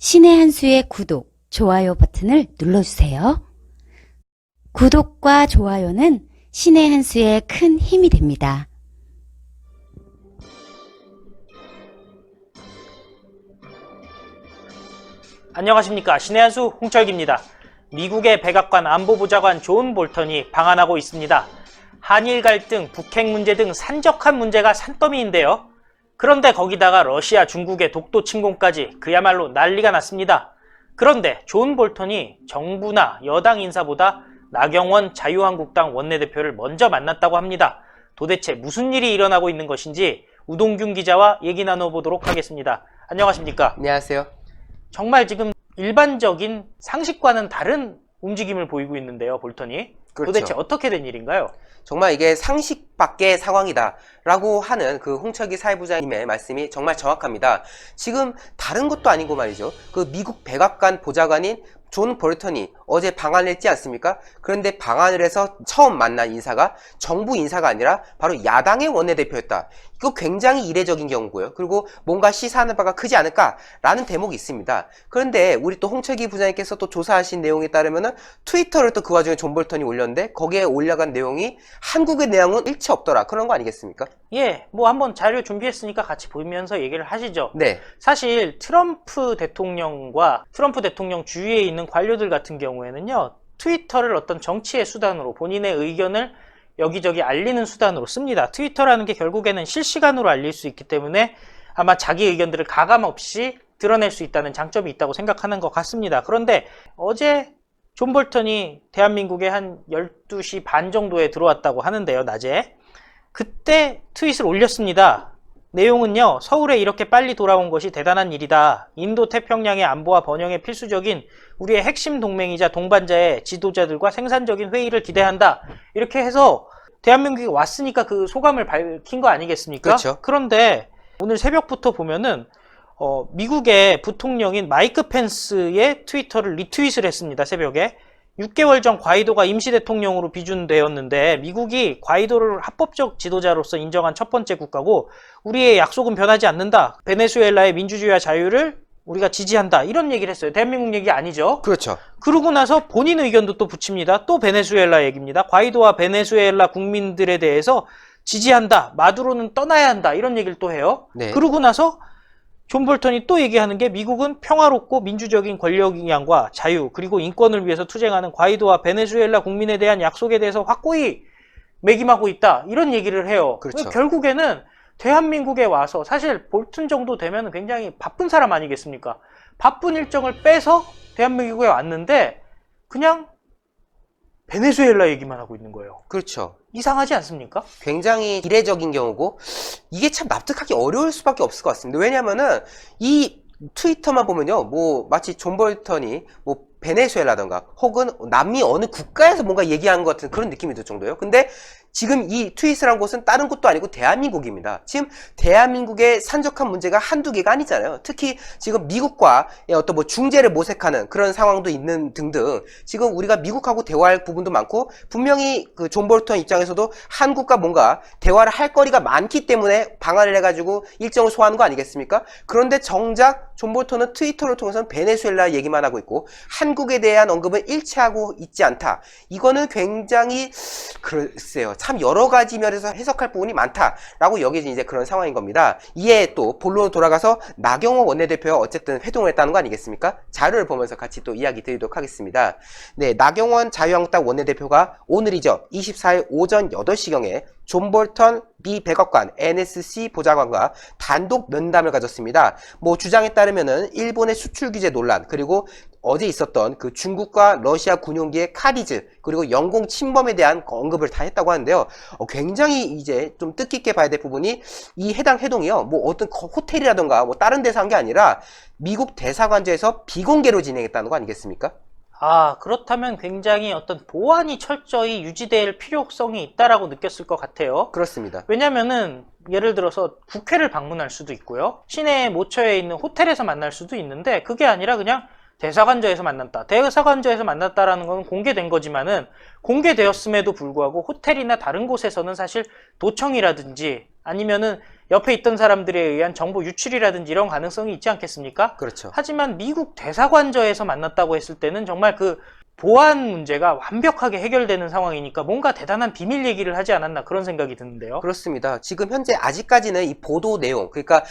신의 한 수의 구독, 좋아요 버튼을 눌러주세요. 구독과 좋아요는 신의 한 수의 큰 힘이 됩니다. 안녕하십니까. 신의 한 수 홍철기입니다. 미국의 백악관 안보보좌관 존 볼턴이 방한하고 있습니다. 한일 갈등, 북핵 문제 등 산적한 문제가 산더미인데요. 그런데 거기다가 러시아, 중국의 독도 침공까지 그야말로 난리가 났습니다. 그런데 존 볼턴이 정부나 여당 인사보다 나경원 자유한국당 원내대표를 먼저 만났다고 합니다. 도대체 무슨 일이 일어나고 있는 것인지 우동균 기자와 얘기 나눠보도록 하겠습니다. 안녕하십니까? 안녕하세요. 정말 지금 일반적인 상식과는 다른 움직임을 보이고 있는데요, 볼턴이. 그렇죠. 도대체 어떻게 된 일인가요? 정말 이게 상식 밖의 상황이다 라고 하는 그 홍철기 사회부장님의 말씀이 정말 정확합니다. 지금 다른 것도 아니고 말이죠. 그 미국 백악관 보좌관인 존 볼턴이 어제 방한을 했지 않습니까? 그런데 방한을 해서 처음 만난 인사가 정부 인사가 아니라 바로 야당의 원내대표였다. 이거 굉장히 이례적인 경우고요. 그리고 뭔가 시사하는 바가 크지 않을까라는 대목이 있습니다. 그런데 우리 또 홍철기 부장님께서 또 조사하신 내용에 따르면은 트위터를 또 그 와중에 존 볼턴이 올렸는데 거기에 올라간 내용이 한국의 내용은 일체 없더라. 그런 거 아니겠습니까? 예, 뭐 한번 자료 준비했으니까 같이 보면서 얘기를 하시죠. 네. 사실 트럼프 대통령과 트럼프 대통령 주위에 있는 관료들 같은 경우에는요, 트위터를 어떤 정치의 수단으로 본인의 의견을 여기저기 알리는 수단으로 씁니다. 트위터라는 게 결국에는 실시간으로 알릴 수 있기 때문에 아마 자기 의견들을 가감없이 드러낼 수 있다는 장점이 있다고 생각하는 것 같습니다. 그런데 어제 존 볼턴이 대한민국에 한 12시 반 정도에 들어왔다고 하는데요, 낮에. 그때 트윗을 올렸습니다. 내용은요, 서울에 이렇게 빨리 돌아온 것이 대단한 일이다. 인도 태평양의 안보와 번영에 필수적인 우리의 핵심 동맹이자 동반자의 지도자들과 생산적인 회의를 기대한다. 이렇게 해서 대한민국에 왔으니까 그 소감을 밝힌 거 아니겠습니까? 그렇죠. 그런데 오늘 새벽부터 보면은 미국의 부통령인 마이크 펜스의 트위터를 리트윗을 했습니다. 새벽에. 6개월 전 과이도가 임시대통령으로 비준되었는데 미국이 과이도를 합법적 지도자로서 인정한 첫 번째 국가고 우리의 약속은 변하지 않는다. 베네수엘라의 민주주의와 자유를 우리가 지지한다. 이런 얘기를 했어요. 대한민국 얘기 아니죠. 그렇죠. 그러고 나서 본인 의견도 또 붙입니다. 또 베네수엘라 얘기입니다. 과이도와 베네수엘라 국민들에 대해서 지지한다. 마두로는 떠나야 한다. 이런 얘기를 또 해요. 네. 그러고 나서 존 볼턴이 또 얘기하는 게 미국은 평화롭고 민주적인 권력 이양과 자유 그리고 인권을 위해서 투쟁하는 과이도와 베네수엘라 국민에 대한 약속에 대해서 확고히 매김하고 있다. 이런 얘기를 해요. 그렇죠. 결국에는 대한민국에 와서 사실 볼턴 정도 되면 굉장히 바쁜 사람 아니겠습니까? 바쁜 일정을 빼서 대한민국에 왔는데 그냥 베네수엘라 얘기만 하고 있는 거예요. 그렇죠. 이상하지 않습니까? 굉장히 이례적인 경우고 이게 참 납득하기 어려울 수밖에 없을 것 같습니다. 왜냐면은 이 트위터만 보면요, 뭐 마치 존 볼턴이 뭐 베네수엘라던가 혹은 남미 어느 국가에서 뭔가 얘기하는 것 같은 그런 느낌이 들 정도예요. 근데 지금 이 트윗을 한 곳은 다른 곳도 아니고 대한민국입니다. 지금 대한민국의 산적한 문제가 한두 개가 아니잖아요. 특히 지금 미국과 어떤 뭐 중재를 모색하는 그런 상황도 있는 등등 지금 우리가 미국하고 대화할 부분도 많고 분명히 그 존 볼턴 입장에서도 한국과 뭔가 대화를 할 거리가 많기 때문에 방한을 해가지고 일정을 소화하는 거 아니겠습니까? 그런데 정작 존 볼턴은 트위터를 통해서는 베네수엘라 얘기만 하고 있고 한국에 대한 언급은 일치하고 있지 않다. 이거는 굉장히 글쎄요. 참 여러 가지 면에서 해석할 부분이 많다라고 여겨진 이제 그런 상황인 겁니다. 이에 또 본론으로 돌아가서 나경원 원내대표가 어쨌든 회동을 했다는 거 아니겠습니까? 자료를 보면서 같이 또 이야기 드리도록 하겠습니다. 네, 나경원 자유한국당 원내대표가 오늘이죠. 24일 오전 8시경에 존 볼턴 미 백악관 NSC 보좌관과 단독 면담을 가졌습니다. 뭐 주장에 따르면은 일본의 수출 규제 논란 그리고 어제 있었던 그 중국과 러시아 군용기의 카리즈 그리고 영공 침범에 대한 언급을 다 했다고 하는데요. 굉장히 이제 좀 뜻깊게 봐야 될 부분이 이 해당 회동이요. 뭐 어떤 호텔이라던가 뭐 다른 데서 한 게 아니라 미국 대사관제에서 비공개로 진행했다는 거 아니겠습니까? 그렇다면 굉장히 어떤 보안이 철저히 유지될 필요성이 있다라고 느꼈을 것 같아요. 그렇습니다. 왜냐면은 예를 들어서 국회를 방문할 수도 있고요. 시내 모처에 있는 호텔에서 만날 수도 있는데 그게 아니라 그냥 대사관저에서 만났다. 대사관저에서 만났다라는 건 공개된 거지만은 공개되었음에도 불구하고 호텔이나 다른 곳에서는 사실 도청이라든지 아니면은 옆에 있던 사람들에 의한 정보 유출이라든지 이런 가능성이 있지 않겠습니까? 그렇죠. 하지만 미국 대사관저에서 만났다고 했을 때는 정말 그 보안 문제가 완벽하게 해결되는 상황이니까 뭔가 대단한 비밀 얘기를 하지 않았나 그런 생각이 드는데요. 그렇습니다. 지금 현재 아직까지는 이 보도 내용, 그러니까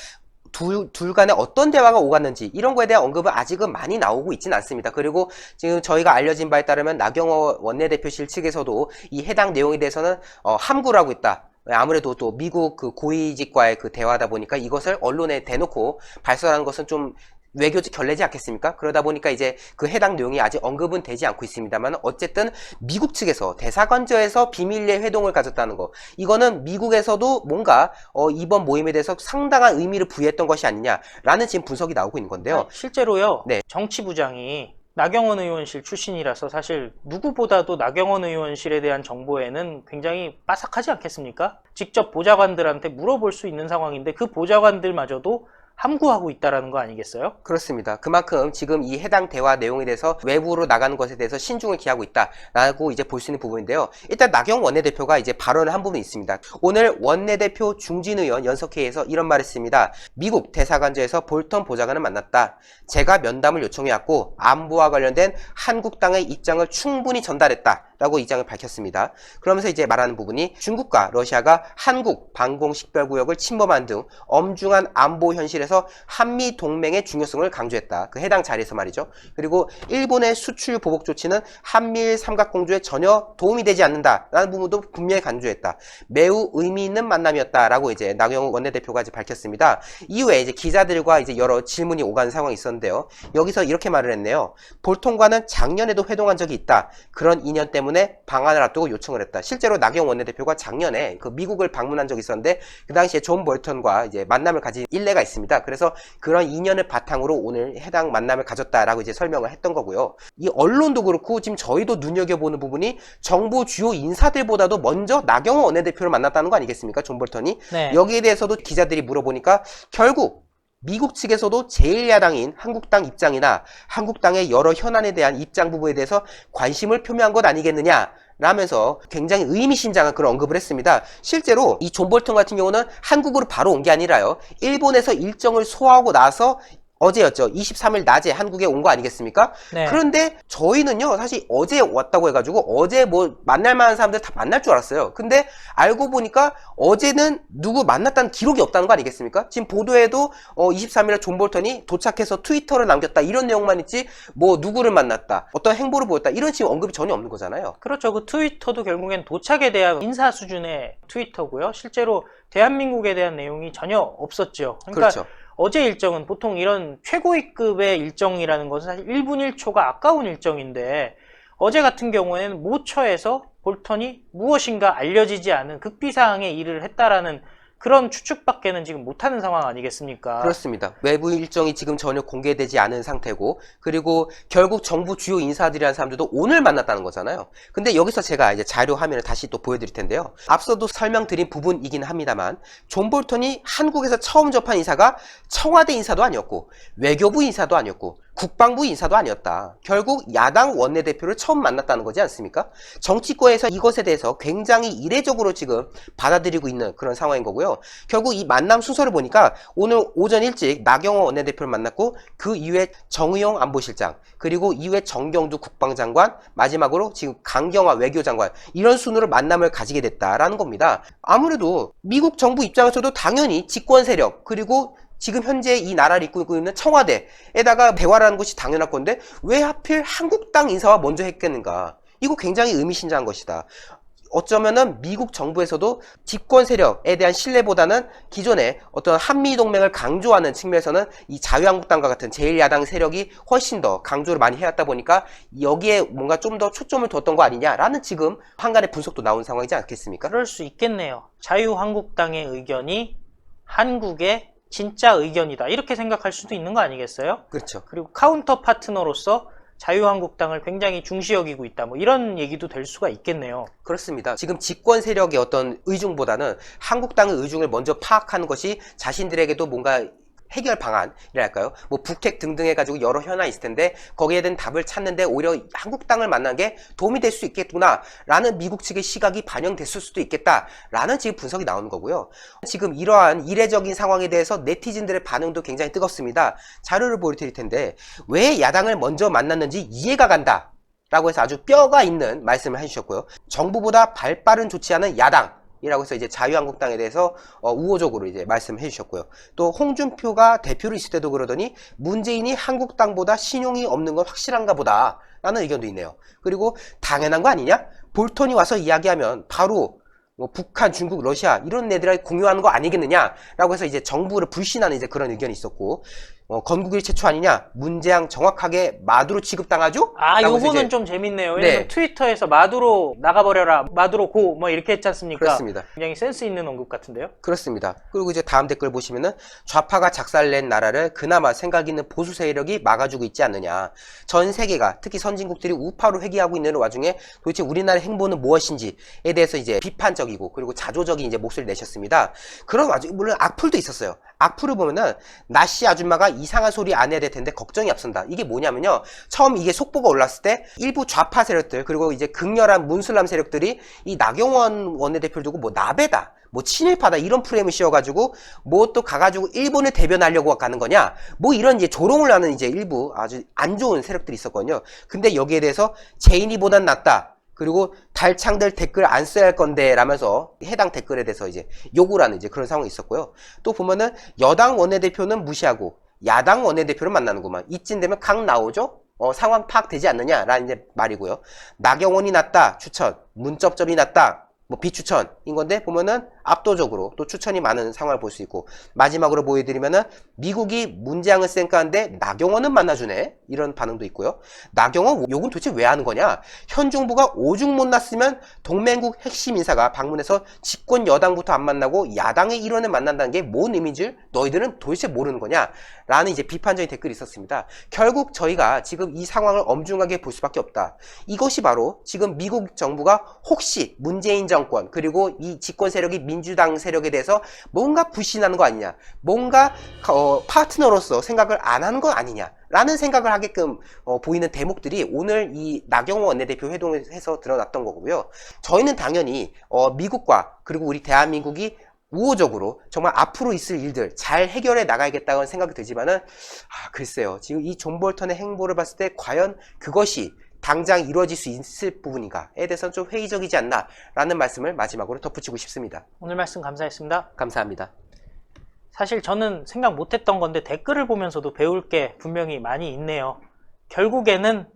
둘 간에 어떤 대화가 오갔는지 이런 거에 대한 언급은 아직은 많이 나오고 있지는 않습니다. 그리고 지금 저희가 알려진 바에 따르면 나경원 원내대표실 측에서도 이 해당 내용에 대해서는 함구를 하고 있다. 아무래도 또 미국 그 고위직과의 그 대화다 보니까 이것을 언론에 대놓고 발설하는 것은 좀 외교적 결례지 않겠습니까? 그러다 보니까 이제 그 해당 내용이 아직 언급은 되지 않고 있습니다만 어쨌든 미국 측에서 대사관저에서 비밀리에 회동을 가졌다는 거, 이거는 미국에서도 뭔가 이번 모임에 대해서 상당한 의미를 부여했던 것이 아니냐라는 지금 분석이 나오고 있는 건데요. 실제로요. 네. 정치부장이 나경원 의원실 출신이라서 사실 누구보다도 나경원 의원실에 대한 정보에는 굉장히 빠삭하지 않겠습니까? 직접 보좌관들한테 물어볼 수 있는 상황인데 그 보좌관들마저도 함구하고 있다라는 거 아니겠어요? 그렇습니다. 그만큼 지금 이 해당 대화 내용에 대해서 외부로 나가는 것에 대해서 신중을 기하고 있다라고 이제 볼 수 있는 부분인데요. 일단 나경원 원내대표가 이제 발언을 한 부분이 있습니다. 오늘 원내대표 중진 의원 연석회의에서 이런 말을 했습니다. 미국 대사관저에서 볼턴 보좌관을 만났다. 제가 면담을 요청해왔고 안보와 관련된 한국당의 입장을 충분히 전달했다. 라고 입장을 밝혔습니다. 그러면서 이제 말하는 부분이 중국과 러시아가 한국 방공식별구역을 침범한 등 엄중한 안보 현실에서 한미 동맹의 중요성을 강조했다. 그 해당 자리에서 말이죠. 그리고 일본의 수출 보복 조치는 한미일 삼각공조에 전혀 도움이 되지 않는다라는 부분도 분명히 강조했다. 매우 의미 있는 만남이었다라고 이제 나경원 원내대표가 이제 밝혔습니다. 이후에 이제 기자들과 이제 여러 질문이 오가는 상황이 있었는데요. 여기서 이렇게 말을 했네요. 볼턴과는 작년에도 회동한 적이 있다. 그런 인연 때문에 방안을 앞두고 요청을 했다. 실제로 나경원 원내대표가 작년에 그 미국을 방문한 적이 있었는데 그 당시에 존 볼턴과 이제 만남을 가진 일례가 있습니다. 그래서 그런 인연을 바탕으로 오늘 해당 만남을 가졌다라고 이제 설명을 했던 거고요. 이 언론도 그렇고 지금 저희도 눈여겨보는 부분이 정부 주요 인사들보다도 먼저 나경원 원내대표를 만났다는 거 아니겠습니까? 존 볼턴이. 네. 여기에 대해서도 기자들이 물어보니까 결국 미국 측에서도 제1야당인 한국당 입장이나 한국당의 여러 현안에 대한 입장 부분에 대해서 관심을 표명한 것 아니겠느냐 라면서 굉장히 의미심장한 그런 언급을 했습니다. 실제로 이 존 볼턴 같은 경우는 한국으로 바로 온 게 아니라요. 일본에서 일정을 소화하고 나서 어제였죠. 23일 낮에 한국에 온 거 아니겠습니까? 네. 그런데 저희는요, 사실 어제 왔다고 해가지고 어제 뭐 만날 만한 사람들 다 만날 줄 알았어요. 근데 알고 보니까 어제는 누구 만났다는 기록이 없다는 거 아니겠습니까? 지금 보도에도 23일에 존 볼턴이 도착해서 트위터를 남겼다 이런 내용만 있지 뭐 누구를 만났다, 어떤 행보를 보였다 이런 지금 언급이 전혀 없는 거잖아요. 그렇죠. 그 트위터도 결국엔 도착에 대한 인사 수준의 트위터고요. 실제로 대한민국에 대한 내용이 전혀 없었죠. 그러니까 그렇죠. 어제 일정은 보통 이런 최고위급의 일정이라는 것은 사실 1분 1초가 아까운 일정인데 어제 같은 경우에는 모처에서 볼턴이 무엇인가 알려지지 않은 극비사항의 일을 했다라는 그런 추측밖에는 지금 못하는 상황 아니겠습니까? 그렇습니다. 외부 일정이 지금 전혀 공개되지 않은 상태고, 그리고 결국 정부 주요 인사들이라는 사람들도 오늘 만났다는 거잖아요. 근데 여기서 제가 이제 자료 화면을 다시 또 보여드릴 텐데요. 앞서도 설명드린 부분이긴 합니다만, 존 볼턴이 한국에서 처음 접한 인사가 청와대 인사도 아니었고, 외교부 인사도 아니었고, 국방부 인사도 아니었다. 결국 야당 원내대표를 처음 만났다는 거지 않습니까? 정치권에서 이것에 대해서 굉장히 이례적으로 지금 받아들이고 있는 그런 상황인 거고요. 결국 이 만남 순서를 보니까 오늘 오전 일찍 나경원 원내대표를 만났고 그 이후에 정의용 안보실장, 그리고 이후에 정경두 국방장관, 마지막으로 지금 강경화 외교장관, 이런 순으로 만남을 가지게 됐다라는 겁니다. 아무래도 미국 정부 입장에서도 당연히 집권 세력, 그리고 지금 현재 이 나라를 이끌고 있는 청와대에다가 대화를 하는 것이 당연할 건데 왜 하필 한국당 인사와 먼저 했겠는가? 이거 굉장히 의미심장한 것이다. 어쩌면은 미국 정부에서도 집권 세력에 대한 신뢰보다는 기존의 어떤 한미동맹을 강조하는 측면에서는 이 자유한국당과 같은 제1야당 세력이 훨씬 더 강조를 많이 해왔다 보니까 여기에 뭔가 좀 더 초점을 뒀던 거 아니냐라는 지금 한간의 분석도 나온 상황이지 않겠습니까? 그럴 수 있겠네요. 자유한국당의 의견이 한국의 진짜 의견이다. 이렇게 생각할 수도 있는 거 아니겠어요? 그렇죠. 그리고 카운터 파트너로서 자유한국당을 굉장히 중시 여기고 있다. 뭐 이런 얘기도 될 수가 있겠네요. 그렇습니다. 지금 집권 세력의 어떤 의중보다는 한국당의 의중을 먼저 파악하는 것이 자신들에게도 뭔가 해결 방안이랄까요? 뭐 북핵 등등 해가지고 여러 현안이 있을 텐데 거기에 대한 답을 찾는데 오히려 한국당을 만난 게 도움이 될 수 있겠구나 라는 미국 측의 시각이 반영됐을 수도 있겠다 라는 지금 분석이 나오는 거고요. 지금 이러한 이례적인 상황에 대해서 네티즌들의 반응도 굉장히 뜨겁습니다. 자료를 보여드릴 텐데 왜 야당을 먼저 만났는지 이해가 간다 라고 해서 아주 뼈가 있는 말씀을 해주셨고요. 정부보다 발빠른 조치하는 야당 이라고 해서 이제 자유한국당에 대해서 우호적으로 이제 말씀해 주셨고요. 또 홍준표가 대표로 있을 때도 그러더니 문재인이 한국당보다 신용이 없는 건 확실한가 보다 라는 의견도 있네요. 그리고 당연한 거 아니냐? 볼턴이 와서 이야기하면 바로 뭐 북한, 중국, 러시아 이런 애들이 공유하는 거 아니겠느냐 라고 해서 이제 정부를 불신하는 이제 그런 의견이 있었고, 건국일 최초 아니냐? 문재양 정확하게 마두로 취급당하죠? 아, 요거는 좀 재밌네요. 왜냐면 네. 트위터에서 마두로 나가버려라, 마두로 고, 뭐 이렇게 했지 않습니까? 그렇습니다. 굉장히 센스 있는 언급 같은데요? 그렇습니다. 그리고 이제 다음 댓글 보시면은 좌파가 작살낸 나라를 그나마 생각 있는 보수 세력이 막아주고 있지 않느냐. 전 세계가 특히 선진국들이 우파로 회귀하고 있는 와중에 도대체 우리나라의 행보는 무엇인지에 대해서 이제 비판적이고 그리고 자조적인 이제 목소리를 내셨습니다. 그런 와중에 물론 악플도 있었어요. 악플을 보면은 나씨 아줌마가 이상한 소리 안 해야 될 텐데 걱정이 앞선다. 이게 뭐냐면요. 처음 이게 속보가 올랐을 때 일부 좌파 세력들 그리고 이제 극렬한 문슬람 세력들이 이 나경원 원내대표를 두고 뭐 나베다, 뭐 친일파다 이런 프레임을 씌워가지고 뭐 또 가가지고 일본을 대변하려고 가는 거냐, 뭐 이런 이제 조롱을 하는 이제 일부 아주 안 좋은 세력들이 있었거든요. 근데 여기에 대해서 제인이보단 낫다. 그리고 달창들 댓글 안 써야 할 건데 라면서 해당 댓글에 대해서 이제 욕을 하는 이제 그런 상황이 있었고요. 또 보면은 여당 원내대표는 무시하고 야당 원내대표를 만나는구만. 이쯤 되면 각 나오죠? 상황 파악되지 않느냐라는 이제 말이고요. 나경원이 낫다 추천, 문접점이 낫다 뭐 비추천인 건데 보면은 압도적으로 또 추천이 많은 상황을 볼 수 있고, 마지막으로 보여드리면은 미국이 문재양을 쌩까는데 나경원은 만나주네 이런 반응도 있고요. 나경원 욕은 도대체 왜 하는 거냐? 현 정부가 오죽 못났으면 동맹국 핵심 인사가 방문해서 집권 여당부터 안 만나고 야당의 일원을 만난다는 게 뭔 의미인지 너희들은 도대체 모르는 거냐? 라는 이제 비판적인 댓글이 있었습니다. 결국 저희가 지금 이 상황을 엄중하게 볼 수밖에 없다. 이것이 바로 지금 미국 정부가 혹시 문재인 정권 그리고 이 집권 세력이 민주당 세력에 대해서 뭔가 불신하는 거 아니냐, 뭔가 파트너로서 생각을 안 하는 거 아니냐 라는 생각을 하게끔 보이는 대목들이 오늘 이 나경원 원내대표 회동에서 드러났던 거고요. 저희는 당연히 미국과 그리고 우리 대한민국이 우호적으로 정말 앞으로 있을 일들 잘 해결해 나가야겠다는 생각이 들지만은 글쎄요, 지금 이 존 볼턴의 행보를 봤을 때 과연 그것이 당장 이루어질 수 있을 부분인가에 대해서는 좀 회의적이지 않나 라는 말씀을 마지막으로 덧붙이고 싶습니다. 오늘 말씀 감사했습니다. 감사합니다. 사실 저는 생각 못했던 건데 댓글을 보면서도 배울 게 분명히 많이 있네요. 결국에는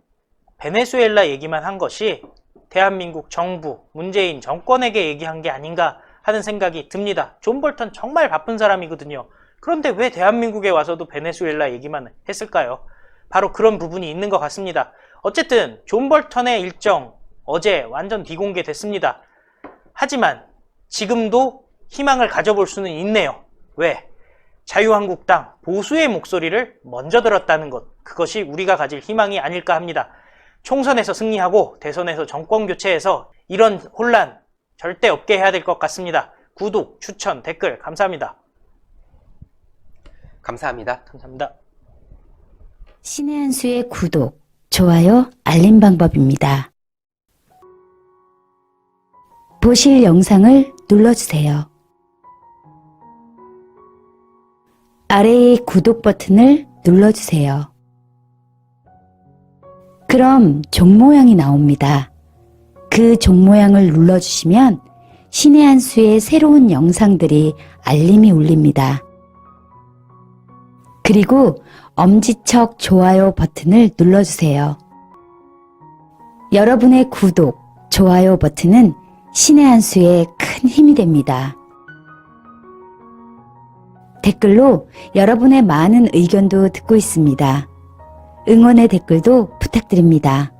베네수엘라 얘기만 한 것이 대한민국 정부, 문재인 정권에게 얘기한 게 아닌가 하는 생각이 듭니다. 존 볼턴 정말 바쁜 사람이거든요. 그런데 왜 대한민국에 와서도 베네수엘라 얘기만 했을까요? 바로 그런 부분이 있는 것 같습니다. 어쨌든 존 볼턴의 일정 어제 완전 비공개됐습니다. 하지만 지금도 희망을 가져볼 수는 있네요. 왜? 자유한국당 보수의 목소리를 먼저 들었다는 것, 그것이 우리가 가질 희망이 아닐까 합니다. 총선에서 승리하고 대선에서 정권 교체해서 이런 혼란 절대 없게 해야 될 것 같습니다. 구독, 추천, 댓글 감사합니다. 감사합니다. 감사합니다. 신의 한 수의 구독, 좋아요, 알림 방법입니다. 보실 영상을 눌러주세요. 아래의 구독 버튼을 눌러주세요. 그럼 종 모양이 나옵니다. 그 종 모양을 눌러주시면 신의 한 수의 새로운 영상들이 알림이 울립니다. 그리고 엄지척 좋아요 버튼을 눌러주세요. 여러분의 구독, 좋아요 버튼은 신의 한 수의 큰 힘이 됩니다. 댓글로 여러분의 많은 의견도 듣고 있습니다. 응원의 댓글도 부탁드립니다.